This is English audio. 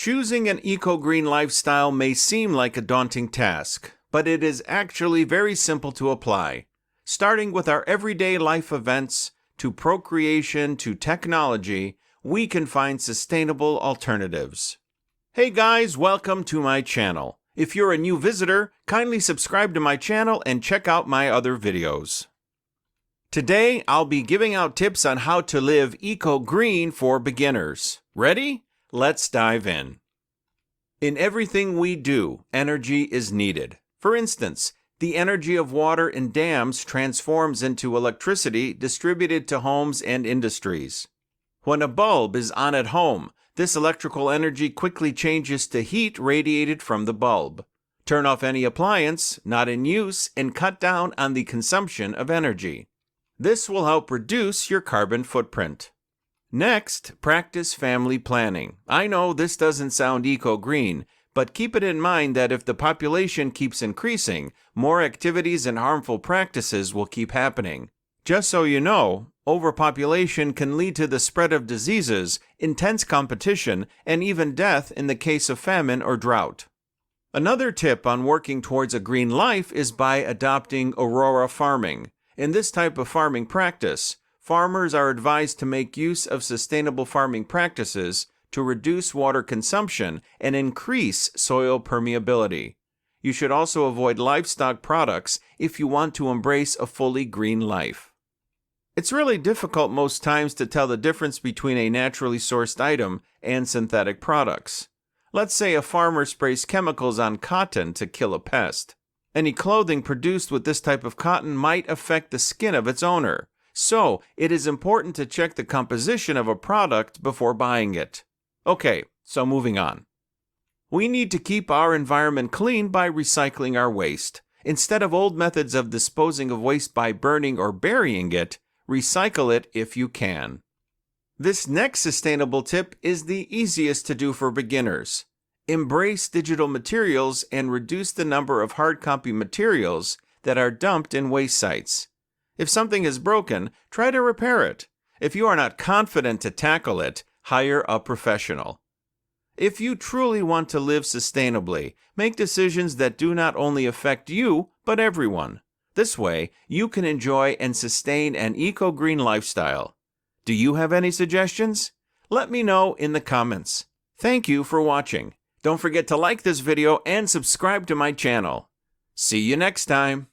Choosing an eco-green lifestyle may seem like a daunting task, but it is actually very simple to apply. Starting with our everyday life events, to procreation, to technology, we can find sustainable alternatives. Hey guys, welcome to my channel. If you're a new visitor, kindly subscribe to my channel and check out my other videos. Today, I'll be giving out tips on how to live eco-green for beginners. Ready? Let's dive in. In everything we do, energy is needed. For instance, the energy of water in dams transforms into electricity distributed to homes and industries. When a bulb is on at home, this electrical energy quickly changes to heat radiated from the bulb. Turn off any appliance not in use and cut down on the consumption of energy. This will help reduce your carbon footprint. Next, practice family planning. I know this doesn't sound eco-green, but keep it in mind that if the population keeps increasing, more activities and harmful practices will keep happening. Just so you know, overpopulation can lead to the spread of diseases, intense competition, and even death in the case of famine or drought. Another tip on working towards a green life is by adopting Aurora farming. In this type of farming practice, farmers are advised to make use of sustainable farming practices to reduce water consumption and increase soil permeability. You should also avoid livestock products if you want to embrace a fully green life. It's really difficult most times to tell the difference between a naturally sourced item and synthetic products. Let's say a farmer sprays chemicals on cotton to kill a pest. Any clothing produced with this type of cotton might affect the skin of its owner. So, it is important to check the composition of a product before buying it. Okay, so moving on. We need to keep our environment clean by recycling our waste. Instead of old methods of disposing of waste by burning or burying it, recycle it if you can. This next sustainable tip is the easiest to do for beginners. Embrace digital materials and reduce the number of hard copy materials that are dumped in waste sites. If something is broken, try to repair it. If you are not confident to tackle it, hire a professional. If you truly want to live sustainably, make decisions that do not only affect you, but everyone. This way, you can enjoy and sustain an eco-green lifestyle. Do you have any suggestions? Let me know in the comments. Thank you for watching. Don't forget to like this video and subscribe to my channel. See you next time.